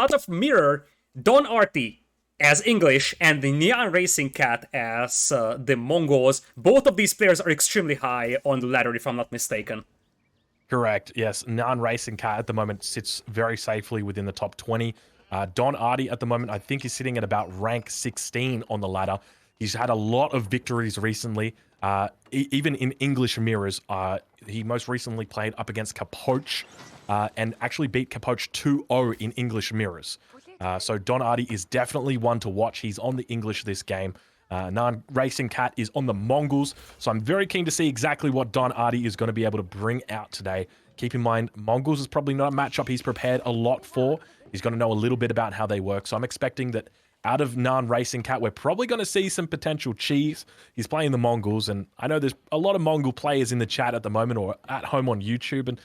out of Mirror, Don Artie as English and the NyanRacingCat as the Mongols. Both of these players are extremely high on the ladder, if I'm not mistaken. Correct, yes. NyanRacingCat at the moment sits very safely within the top 20. Don Artie at the moment, I think, is sitting at about rank 16 on the ladder. He's had a lot of victories recently, even in English mirrors. He most recently played up against Capoche and actually beat Capoche 2-0 in English mirrors. So Don Artie is definitely one to watch. He's on the English this game. NyanRacingCat is on the Mongols, so I'm very keen to see exactly what Don Artie is going to be able to bring out today. Keep in mind, Mongols is probably not a matchup he's prepared a lot for. He's going to know a little bit about how they work, so I'm expecting that out of NyanRacingCat, we're probably going to see some potential cheese. He's playing the Mongols, and I know there's a lot of Mongol players in the chat at the moment or at home on YouTube, and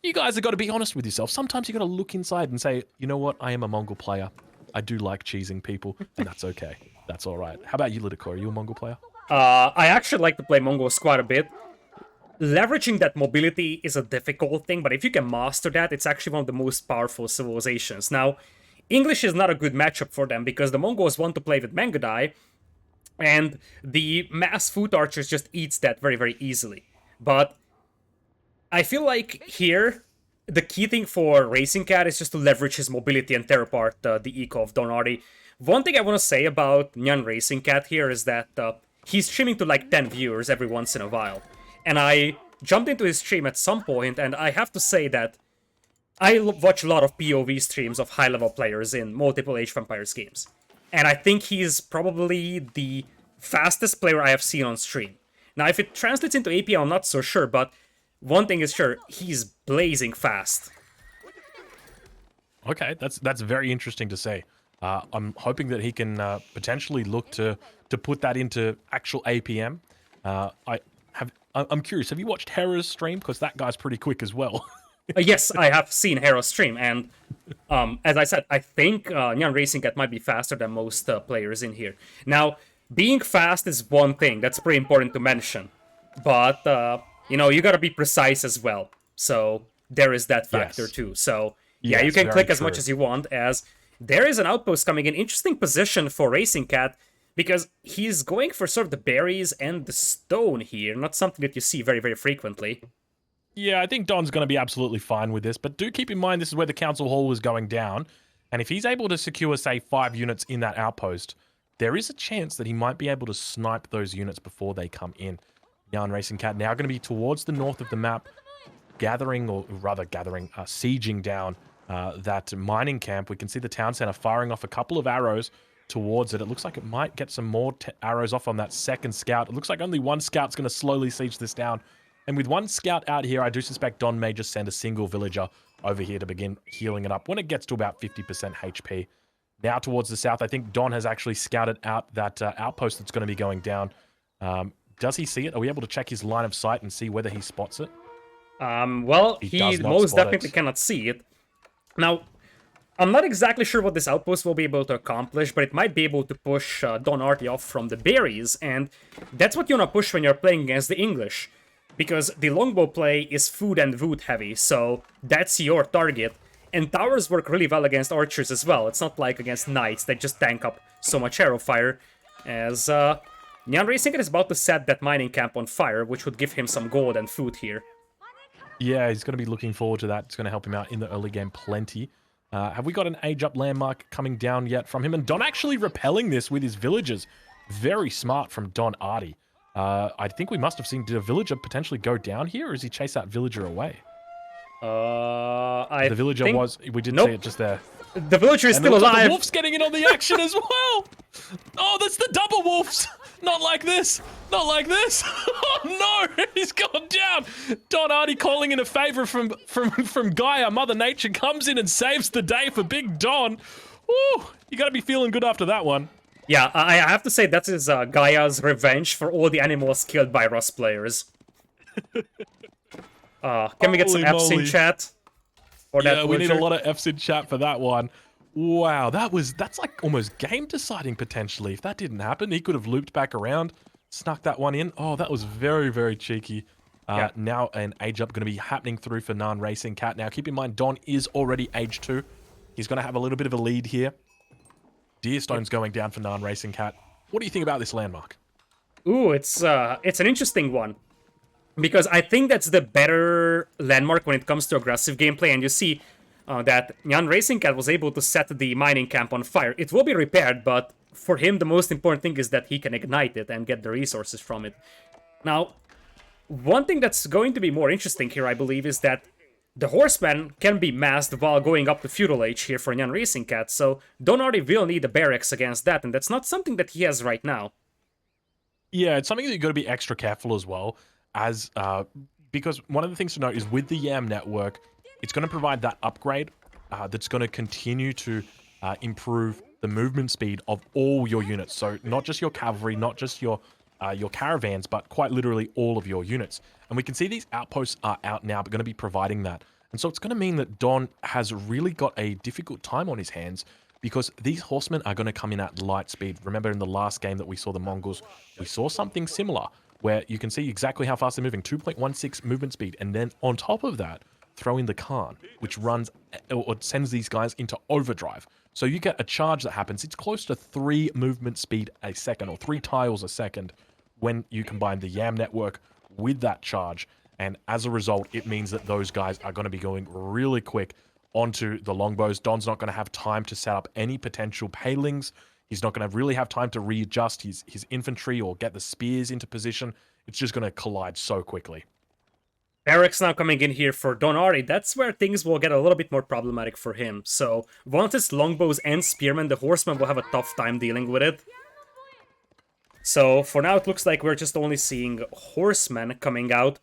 you guys have got to be honest with yourself. Sometimes you got to look inside and say, you know what, I am a Mongol player. I do like cheesing people, and that's okay. That's all right. How about you, Lidakor? Are you a Mongol player? I actually like to play Mongols quite a bit. Leveraging that mobility is a difficult thing, but if you can master that, it's actually one of the most powerful civilizations. Now, English is not a good matchup for them because the Mongols want to play with Mangadai, and the mass foot archers just eats that very, very easily. But I feel like here, the key thing for RacingCat is just to leverage his mobility and tear apart the eco of Don Artie. One thing I want to say about NyanRacingCat here is that he's streaming to like 10 viewers every once in a while. And I jumped into his stream at some point, and I have to say that I watch a lot of POV streams of high-level players in multiple Age of Empires games. And I think he's probably the fastest player I have seen on stream. Now, if it translates into AP, I'm not so sure, but one thing is sure, he's blazing fast. Okay, that's very interesting to say. I'm hoping that he can potentially look to put that into actual APM. I'm curious, have you watched Hera's stream? Because that guy's pretty quick as well. Yes, I have seen Hera's stream, and as I said, I think NyanRacingCat might be faster than most players in here. Now, being fast is one thing, that's pretty important to mention. But, you know, you gotta be precise as well. So, there is that factor too. So, yeah, you can click as much as you want, as there is an outpost coming in. Interesting position for RacingCat, because he's going for sort of the berries and the stone here, not something that you see very, very frequently. Yeah, I think Don's going to be absolutely fine with this, but do keep in mind this is where the Council Hall is going down, and if he's able to secure, say, 5 units in that outpost, there is a chance that he might be able to snipe those units before they come in. NyanRacingCat now going to be towards the north of the map, sieging down that mining camp. We can see the town center firing off a couple of arrows towards it. It looks like it might get some more arrows off on that second scout. It looks like only one scout's going to slowly siege this down. And with one scout out here, I do suspect Don may just send a single villager over here to begin healing it up when it gets to about 50% HP. Now towards the south, I think Don has actually scouted out that outpost that's going to be going down. Does he see it? Are we able to check his line of sight and see whether he spots it? Well, he most definitely cannot see it. Now, I'm not exactly sure what this outpost will be able to accomplish, but it might be able to push Don Artie off from the berries, and that's what you want to push when you're playing against the English. Because the longbow play is food and wood heavy, so that's your target. And towers work really well against archers as well. It's not like against knights that just tank up so much arrow fire. As NyanRacingCat is about to set that mining camp on fire, which would give him some gold and food here. Yeah, he's going to be looking forward to that. It's going to help him out in the early game plenty. Have we got an age-up landmark coming down yet from him? And Don actually repelling this with his villagers. Very smart from Don Artie. I think we must have seen, did a villager potentially go down here, or does he chase that villager away? The villager was, we did see it just there. The villager is still alive. Like the wolf's getting in on the action as well. Oh, that's the double wolves. Not like this. Not like this. Oh no, he's gone down. Don Artie calling in a favor from Gaia. Mother Nature comes in and saves the day for Big Don. Woo, you got to be feeling good after that one. Yeah, I have to say that is Gaia's revenge for all the animals killed by Rust players. Can we get some F's in chat? Yeah, we need a lot of F's in chat for that one. Wow, that's like almost game deciding potentially. If that didn't happen, he could have looped back around, snuck that one in. Oh, that was very, very cheeky. Yeah. Now an age up going to be happening through for NyanRacingCat. Now keep in mind, Don is already age 2. He's going to have a little bit of a lead here. Deerstone's going down for NyanRacingCat. What do you think about this landmark? Ooh, it's an interesting one. Because I think that's the better landmark when it comes to aggressive gameplay, and you see that NyanRacingCat was able to set the mining camp on fire. It will be repaired, but for him the most important thing is that he can ignite it and get the resources from it. Now, one thing that's going to be more interesting here, I believe, is that the horseman can be masked while going up to Feudal Age here for NyanRacingCat, so Don Artie will need a barracks against that, and that's not something that he has right now. Yeah, it's something that you've got to be extra careful as well, as because one of the things to note is with the YAM network, it's going to provide that upgrade that's going to continue to improve the movement speed of all your units. So not just your cavalry, not just your caravans, but quite literally all of your units. And we can see these outposts are out now, but going to be providing that. And so it's going to mean that Don has really got a difficult time on his hands because these horsemen are going to come in at light speed. Remember in the last game that we saw the Mongols, we saw something similar where you can see exactly how fast they're moving, 2.16 movement speed. And then on top of that, throw in the Khan, which runs or sends these guys into overdrive. So you get a charge that happens. It's close to 3 movement speed a second or 3 tiles a second when you combine the YAM network with that charge. And as a result, it means that those guys are going to be going really quick onto the longbows. Don's not going to have time to set up any potential palings. He's not going to really have time to readjust his infantry or get the spears into position. It's just going to collide so quickly. Barracks now coming in here for Don Artie. That's where things will get a little bit more problematic for him. So once it's longbows and spearmen, the horsemen will have a tough time dealing with it. So for now, it looks like we're just only seeing horsemen coming out.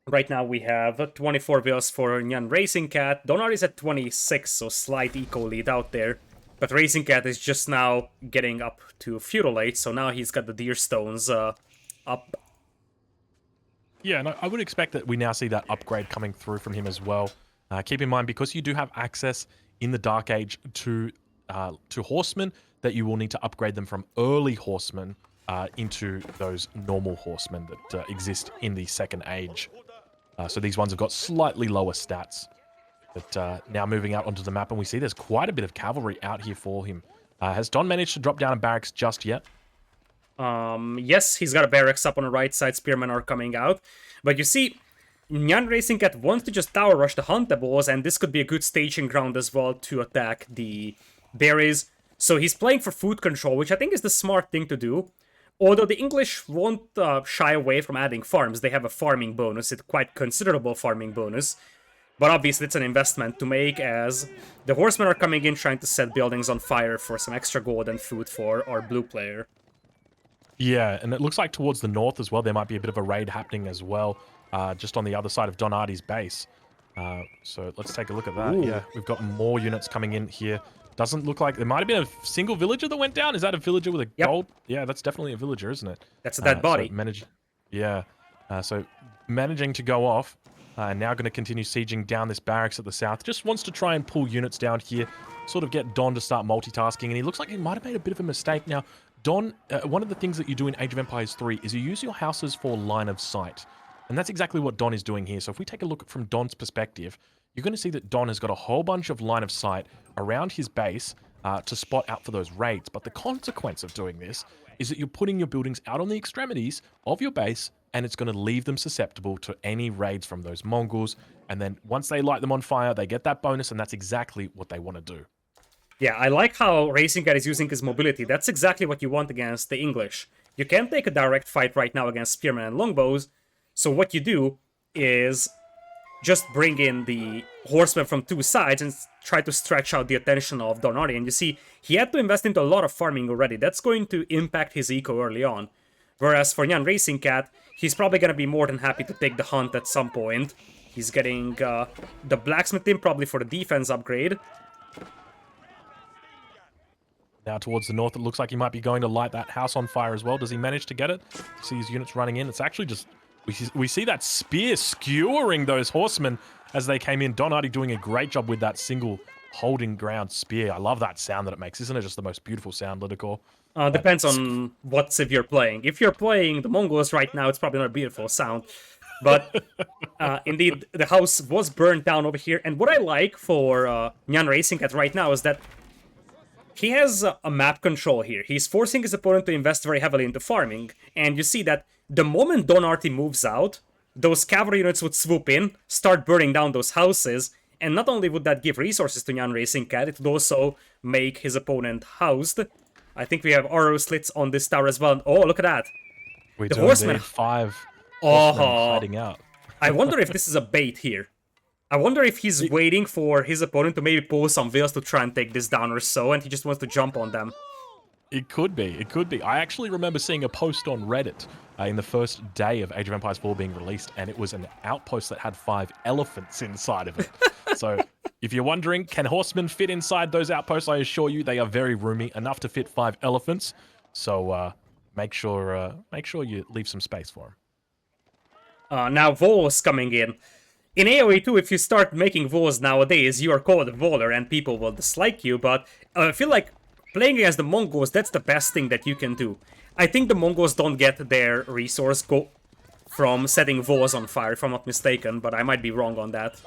Right now we have 24 wheels for NyanRacingCat. Don Artie's at 26, so slight eco lead out there. But RacingCat is just now getting up to Feudal Age, so now he's got the deer stones up. Yeah, and I would expect that we now see that upgrade coming through from him as well. Keep in mind, because you do have access in the Dark Age to horsemen, that you will need to upgrade them from early horsemen into those normal horsemen that exist in the Second Age. So these ones have got slightly lower stats. But now moving out onto the map, and we see there's quite a bit of cavalry out here for him. Has Don managed to drop down a barracks just yet? Yes, he's got a barracks up on the right side. Spearmen are coming out. But you see, NyanRacingCat wants to just tower rush the Huntables, and this could be a good staging ground as well to attack the berries. So he's playing for food control, which I think is the smart thing to do. Although the English won't shy away from adding farms. They have a farming bonus, it's quite considerable farming bonus. But obviously it's an investment to make, as the horsemen are coming in trying to set buildings on fire for some extra gold and food for our blue player. Yeah, and it looks like towards the north as well, there might be a bit of a raid happening as well, just on the other side of Don Artie's base. So let's take a look at that. Ooh. Yeah, we've got more units coming in here. Doesn't look like there might have been a single villager that went down. Is that a villager with a gold? Yeah, that's definitely a villager, isn't it? That's a dead body. So managing to go off. Now going to continue sieging down this barracks at the south. Just wants to try and pull units down here, sort of get Don to start multitasking. And he looks like he might have made a bit of a mistake. Now, Don, one of the things that you do in Age of Empires 3 is you use your houses for line of sight. And that's exactly what Don is doing here. So if we take a look from Don's perspective, you're going to see that Don has got a whole bunch of line of sight around his base to spot out for those raids. But the consequence of doing this is that you're putting your buildings out on the extremities of your base, and it's going to leave them susceptible to any raids from those Mongols. And then once they light them on fire, they get that bonus, and that's exactly what they want to do. Yeah, I like how RacingCat is using his mobility. That's exactly what you want against the English. You can't take a direct fight right now against spearmen and longbows, so what you do is just bring in the horsemen from two sides and try to stretch out the attention of Don Artie. And you see, he had to invest into a lot of farming already. That's going to impact his eco early on. Whereas for NyanRacingCat, he's probably going to be more than happy to take the hunt at some point. He's getting the blacksmith in probably for the defense upgrade. Now towards the north, it looks like he might be going to light that house on fire as well. Does he manage to get it? See his units running in. It's actually just... We see that spear skewering those horsemen as they came in. Don Artie doing a great job with that single holding ground spear. I love that sound that it makes. Isn't it just the most beautiful sound, Lidakor? Depends on what civ you're playing. If you're playing the Mongols right now, it's probably not a beautiful sound. But indeed, the house was burned down over here. And what I like for NyanRacingCat right now is that he has a map control here. He's forcing his opponent to invest very heavily into farming. And you see that the moment Don Artie moves out, those cavalry units would swoop in, start burning down those houses. And not only would that give resources to NyanRacingCat, it would also make his opponent housed. I think we have arrow slits on this tower as well. Oh, look at that. We The do horsemen. 5 horsemen hiding out. I wonder if this is a bait here. I wonder if he's waiting for his opponent to maybe pull some villas to try and take this down or so, and he just wants to jump on them. It could be. It could be. I actually remember seeing a post on Reddit in the first day of Age of Empires 4 being released, and it was an outpost that had 5 elephants inside of it. So if you're wondering, can horsemen fit inside those outposts? I assure you they are very roomy, enough to fit 5 elephants. So make sure you leave some space for them. Now Vols coming in. In AoE 2, if you start making Vols nowadays, you are called a Voler and people will dislike you, but I feel like playing against the Mongols, that's the best thing that you can do. I think the Mongols don't get their resource from setting Vols on fire, if I'm not mistaken, but I might be wrong on that.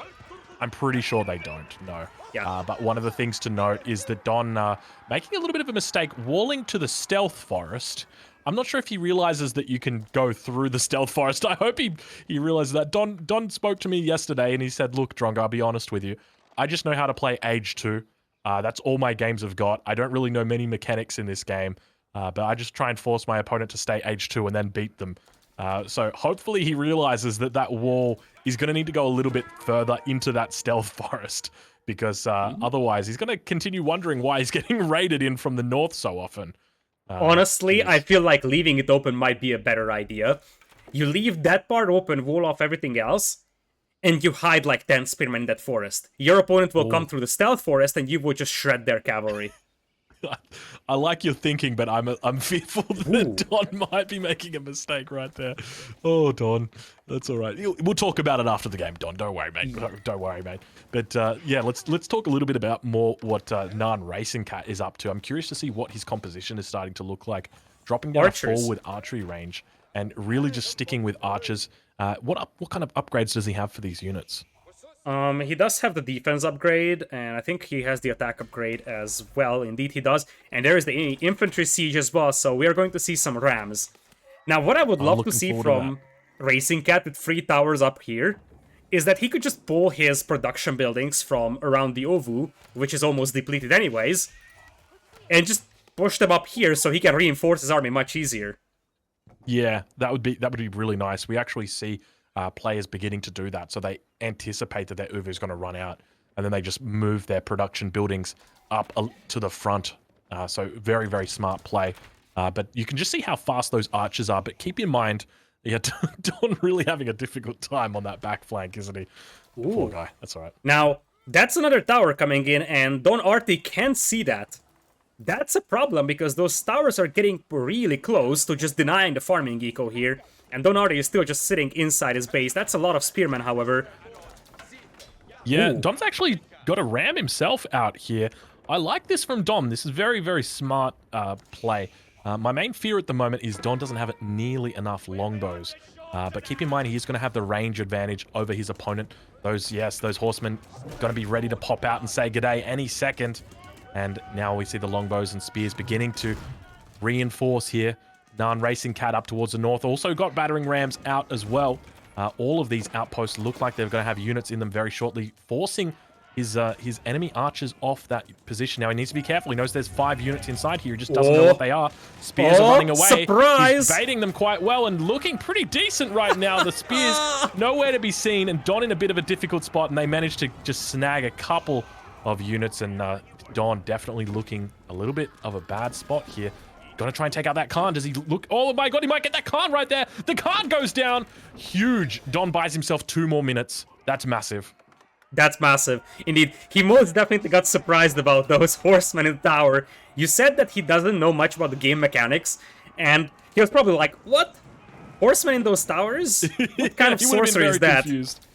I'm pretty sure they don't, no. Yeah. But one of the things to note is that Don making a little bit of a mistake, walling to the stealth forest. I'm not sure if he realizes that you can go through the stealth forest. I hope he realizes that. Don spoke to me yesterday and he said, look, Drongo, I'll be honest with you. I just know how to play Age 2. That's all my games have got. I don't really know many mechanics in this game, but I just try and force my opponent to stay Age 2 and then beat them. So hopefully he realizes that that wall is going to need to go a little bit further into that stealth forest, because otherwise he's going to continue wondering why he's getting raided in from the north so often. Honestly, I feel like leaving it open might be a better idea. You leave that part open, wall off everything else, and you hide like 10 spearmen in that forest. Your opponent will come through the stealth forest and you will just shred their cavalry. I like your thinking, but I'm fearful that Don might be making a mistake right there. Oh, Don, that's all right. We'll talk about it after the game, Don. Don't worry, mate. Don't worry, mate. But yeah, let's talk a little bit about more what NyanRacingCat is up to. I'm curious to see what his composition is starting to look like. Dropping down Archers. 4 with archery range and really just sticking with archers. What kind of upgrades does he have for these units? He does have the defense upgrade, and I think he has the attack upgrade as well. Indeed, he does. And there is the infantry siege as well, so we are going to see some rams. Now, what I would love to see from RacingCat with 3 towers up here is that he could just pull his production buildings from around the Ovu, which is almost depleted anyways, and just push them up here so he can reinforce his army much easier. Yeah, that would be really nice. We actually see players beginning to do that, so they anticipate that their Uvu is going to run out, and then they just move their production buildings up to the front. So very, very smart play. But you can just see how fast those archers are. But keep in mind, yeah, Don really having a difficult time on that back flank, isn't he? Ooh. Poor guy. That's all right. Now, that's another tower coming in, and Don Artie can't see that. That's a problem, because those towers are getting really close to just denying the farming eco here. And Don Artie is still just sitting inside his base. That's a lot of spearmen, however. Yeah, Ooh. Don's actually got a ram himself out here. I like this from Don. This is very, very smart play. My main fear at the moment is Don doesn't have nearly enough longbows. But keep in mind, he's going to have the range advantage over his opponent. Those horsemen going to be ready to pop out and say g'day any second. And now we see the longbows and spears beginning to reinforce here. NyanRacingCat up towards the north. Also got battering rams out as well. All of these outposts look like they're going to have units in them very shortly, forcing his enemy archers off that position. Now he needs to be careful. He knows there's 5 units inside here. He just doesn't know what they are. Spears are running away. Surprise! He's baiting them quite well and looking pretty decent right now. The spears nowhere to be seen, and Don in a bit of a difficult spot, and they managed to just snag a couple of units, and Don definitely looking a little bit of a bad spot here. Gonna try and take out that Khan. Does he look? Oh my god, he might get that Khan right there. The Khan goes down. Huge. Don buys himself 2 more minutes. That's massive. That's massive. Indeed, he most definitely got surprised about those horsemen in the tower. You said that he doesn't know much about the game mechanics, and he was probably like, what? Horsemen in those towers? What kind of sorcery is that? Confused.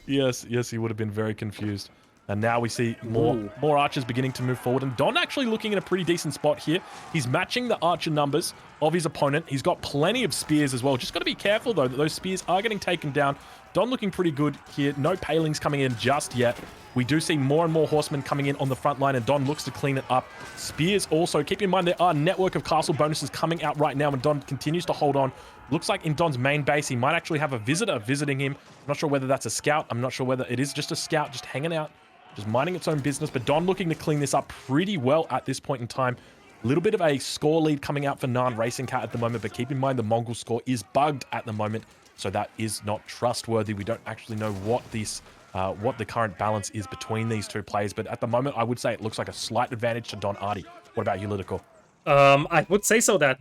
Yes, he would have been very confused. And now we see more archers beginning to move forward. And Don actually looking in a pretty decent spot here. He's matching the archer numbers of his opponent. He's got plenty of spears as well. Just got to be careful, though, that those spears are getting taken down. Don looking pretty good here. No palings coming in just yet. We do see more and more horsemen coming in on the front line, and Don looks to clean it up. Spears also. Keep in mind, there are network of castle bonuses coming out right now, and Don continues to hold on. Looks like in Don's main base, he might actually have a visitor visiting him. I'm not sure whether that's a scout. I'm not sure whether it is just a scout just hanging out, just minding its own business. But Don looking to clean this up pretty well at this point in time. A little bit of a score lead coming out for NyanRacingCat at the moment, but keep in mind the Mongol score is bugged at the moment, so that is not trustworthy. We don't actually know what the current balance is between these two players, but at the moment, I would say it looks like a slight advantage to Don Artie. What about you, Lidakor? I would say so that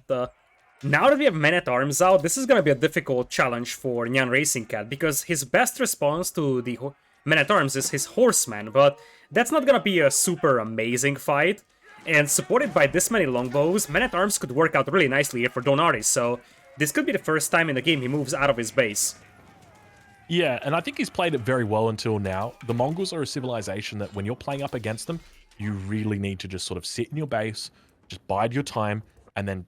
now that we have men-at-arms out, this is going to be a difficult challenge for NyanRacingCat, because his best response to the men-at-arms is his horseman, but that's not going to be a super amazing fight. And supported by this many longbows, men-at-arms could work out really nicely here for Don Artie, so this could be the first time in the game he moves out of his base. Yeah, and I think he's played it very well until now. The Mongols are a civilization that when you're playing up against them, you really need to just sort of sit in your base, just bide your time, and then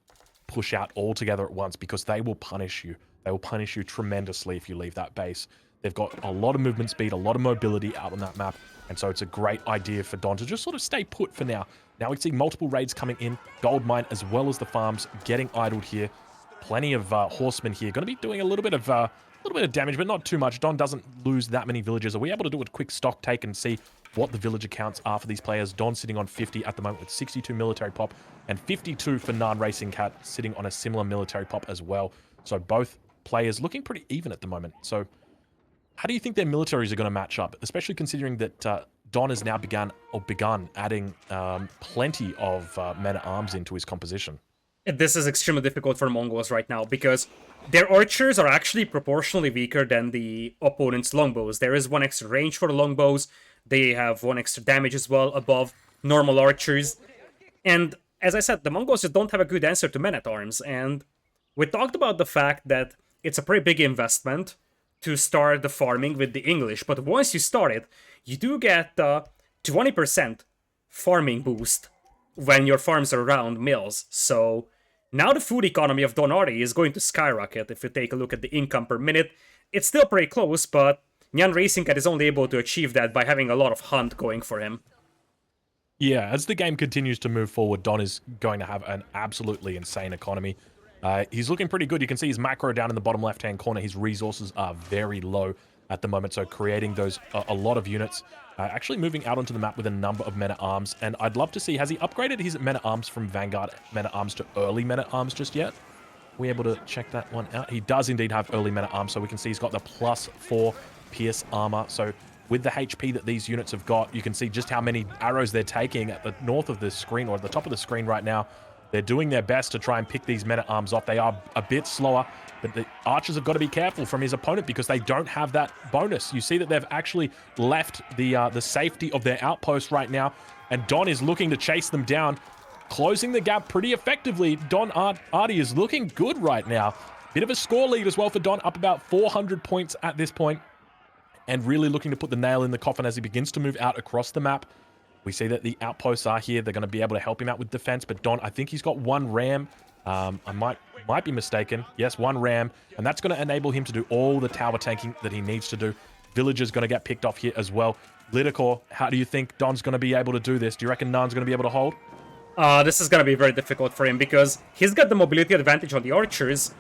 push out all together at once, because they will punish you. They will punish you tremendously if you leave that base. They've got a lot of movement speed, a lot of mobility out on that map, and so it's a great idea for Don to just sort of stay put for now. Now we see multiple raids coming in, gold mine as well as the farms getting idled here. Plenty of horsemen here, going to be doing a little bit of damage, but not too much. Don doesn't lose that many villagers. Are we able to do a quick stock take and see what the villager counts are for these players? Don sitting on 50 at the moment with 62 military pop, and 52 for NyanRacingCat sitting on a similar military pop as well. So both players looking pretty even at the moment. So how do you think their militaries are going to match up, especially considering that Don has now begun adding plenty of men-at-arms into his composition? This is extremely difficult for Mongols right now, because their archers are actually proportionally weaker than the opponent's longbows. There is one extra range for the longbows, they have one extra damage as well above normal archers, and as I said, the Mongols just don't have a good answer to men-at-arms, and we talked about the fact that it's a pretty big investment to start the farming with the English, but once you start it, you do get 20% farming boost when your farms are around mills. So now the food economy of Don Artie is going to skyrocket. If you take a look at the income per minute, it's still pretty close, but NyanRacingCat is only able to achieve that by having a lot of hunt going for him. Yeah, as the game continues to move forward, Don is going to have an absolutely insane economy. He's looking pretty good. You can see his macro down in the bottom left-hand corner. His resources are very low at the moment, so creating those a lot of units. Actually moving out onto the map with a number of men-at-arms, and I'd love to see, has he upgraded his men-at-arms from Vanguard men-at-arms to early men-at-arms just yet? Are we able to check that one out? He does indeed have early men-at-arms, so we can see he's got the +4 pierce armor. So with the HP that these units have got, you can see just how many arrows they're taking at the north of the screen, or at the top of the screen right now. They're doing their best to try and pick these men-at-arms off. They are a bit slower, but the archers have got to be careful from his opponent because they don't have that bonus. You see that they've actually left the safety of their outpost right now, and Don is looking to chase them down, closing the gap pretty effectively. Don Artie is looking good right now. Bit of a score lead as well for Don, up about 400 points at this point, and really looking to put the nail in the coffin as he begins to move out across the map. We see that the outposts are here. They're going to be able to help him out with defense, but Don, I think he's got one ram. I might be mistaken. Yes, one ram, and that's going to enable him to do all the tower tanking that he needs to do. Villagers going to get picked off here as well. Lidakor, how do you think Don's going to be able to do this? Do you reckon Nan's going to be able to hold? This is going to be very difficult for him because he's got the mobility advantage on the archers,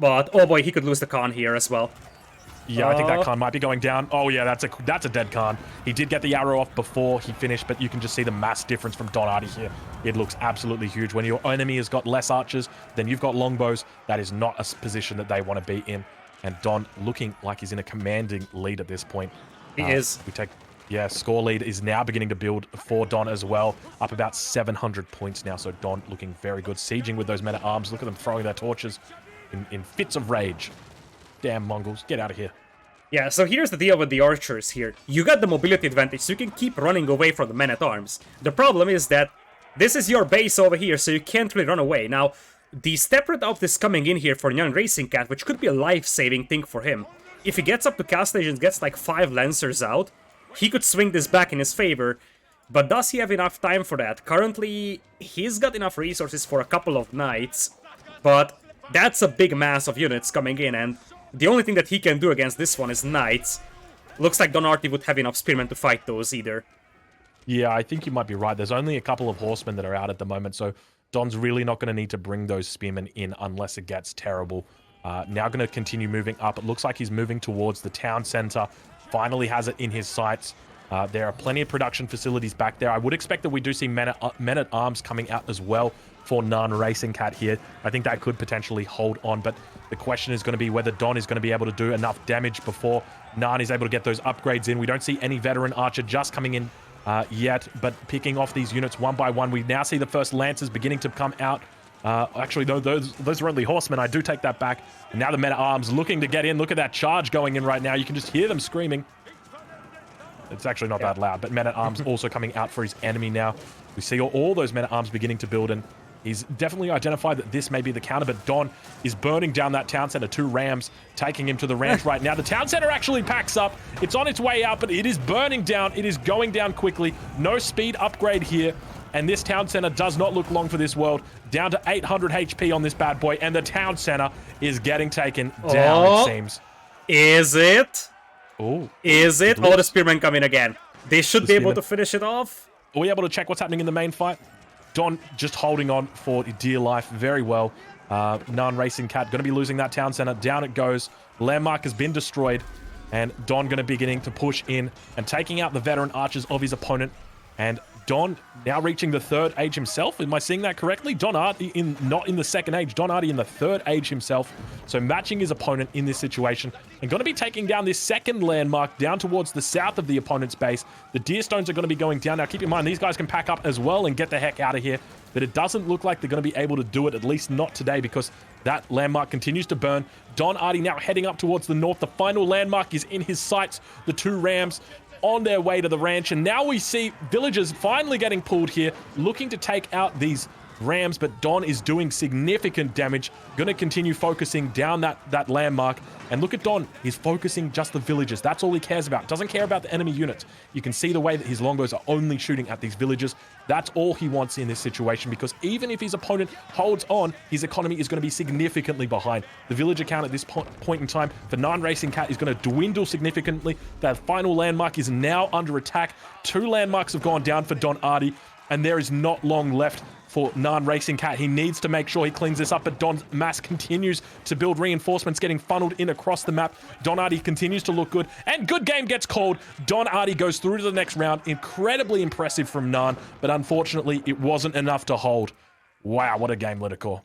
but oh boy, he could lose the Khan here as well. Yeah, I think that Khan might be going down. Oh yeah, that's a dead Khan. He did get the arrow off before he finished, but you can just see the mass difference from Don Artie here. It looks absolutely huge. When your enemy has got less archers, then you've got longbows. That is not a position that they want to be in. And Don looking like he's in a commanding lead at this point. He is. Yeah, score lead is now beginning to build for Don as well. Up about 700 points now, so Don looking very good. Sieging with those men-at-arms. Look at them throwing their torches in fits of rage. Damn Mongols, get out of here. Yeah, so here's the deal with the archers here. You got the mobility advantage, so you can keep running away from the men-at-arms. The problem is that this is your base over here, so you can't really run away. Now, the Stepred Elf is coming in here for NyanRacingCat, which could be a life-saving thing for him. If he gets up to Castle Agents, gets like 5 Lancers out, he could swing this back in his favor. But does he have enough time for that? Currently, he's got enough resources for a couple of knights, but that's a big mass of units coming in, and the only thing that he can do against this one is knights. Looks like Don Artie would have enough spearmen to fight those either. Yeah, I think you might be right. There's only a couple of horsemen that are out at the moment, so Don's really not going to need to bring those spearmen in unless it gets terrible. Now going to continue moving up. It looks like he's moving towards the town center. Finally has it in his sights. There are plenty of production facilities back there. I would expect that we do see men-at-arms coming out as well for NyanRacingCat here. I think that could potentially hold on, but the question is going to be whether Don is going to be able to do enough damage before Nyan is able to get those upgrades in. We don't see any veteran archer just coming in yet, but picking off these units one by one. We now see the first lancers beginning to come out. Actually, no, those are only horsemen. I do take that back. And now the men-at-arms looking to get in. Look at that charge going in right now. You can just hear them screaming. It's actually not that loud, but men-at-arms also coming out for his enemy now. We see all those men-at-arms beginning to build, and he's definitely identified that this may be the counter, but Don is burning down that town center. 2 rams taking him to the ranch right now. The town center actually packs up. It's on its way out, but it is burning down. It is going down quickly. No speed upgrade here, and this town center does not look long for this world. Down to 800 HP on this bad boy, and the town center is getting taken down, it seems. Is it? Oh, is it? Oh, the spearmen come in again. They should be able to finish it off. Are we able to check what's happening in the main fight? Don just holding on for dear life very well. NyanRacingCat going to be losing that town center. Down it goes. Landmark has been destroyed. And Don going to be beginning to push in and taking out the veteran archers of his opponent. And Don now reaching the 3rd age himself. Am I seeing that correctly? Don Artie not in the 2nd age. Don Artie in the 3rd age himself. So matching his opponent in this situation. And going to be taking down this 2nd landmark down towards the south of the opponent's base. The deer stones are going to be going down. Now keep in mind, these guys can pack up as well and get the heck out of here. But it doesn't look like they're going to be able to do it, at least not today, because that landmark continues to burn. Don Artie now heading up towards the north. The final landmark is in his sights. The 2 rams on their way to the ranch, and now we see villagers finally getting pulled here, looking to take out these rams, but Don is doing significant damage. Going to continue focusing down that landmark, and look at Don. He's focusing just the villagers. That's all he cares about. Doesn't care about the enemy units. You can see the way that his longbows are only shooting at these villagers. That's all he wants in this situation, because even if his opponent holds on, his economy is going to be significantly behind. The villager count at this point in time for NyanRacingCat is going to dwindle significantly. That final landmark is now under attack. 2 landmarks have gone down for Don Artie, and there is not long left for NyanRacingCat. He needs to make sure he cleans this up, but Don's mass continues to build reinforcements, getting funneled in across the map. Don Artie continues to look good, and good game gets called. Don Artie goes through to the next round. Incredibly impressive from Nyan, but unfortunately, it wasn't enough to hold. Wow, what a game, Lidakor.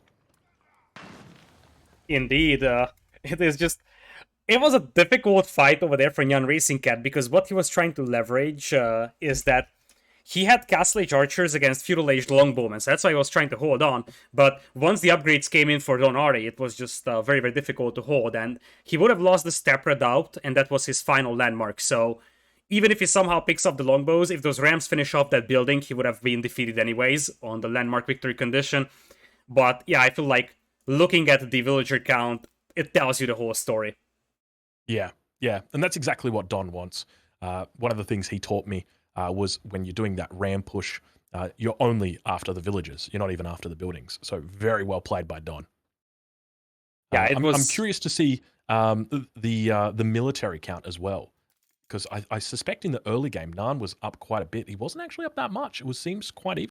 Indeed, it is just... It was a difficult fight over there for NyanRacingCat, because what he was trying to leverage is that he had Castle Age archers against Feudal Age longbowmen, so that's why he was trying to hold on. But once the upgrades came in for Don Artie, it was just very, very difficult to hold, and he would have lost the Steppe Redoubt, and that was his final landmark. So even if he somehow picks up the longbows, if those rams finish off that building, he would have been defeated anyways on the landmark victory condition. But yeah, I feel like looking at the villager count, it tells you the whole story. Yeah, and that's exactly what Don wants. One of the things he taught me was when you're doing that ram push, you're only after the villagers. You're not even after the buildings. So very well played by Don. Yeah, I'm curious to see the military count as well, because I suspect in the early game, Nyan was up quite a bit. He wasn't actually up that much. Seems quite even.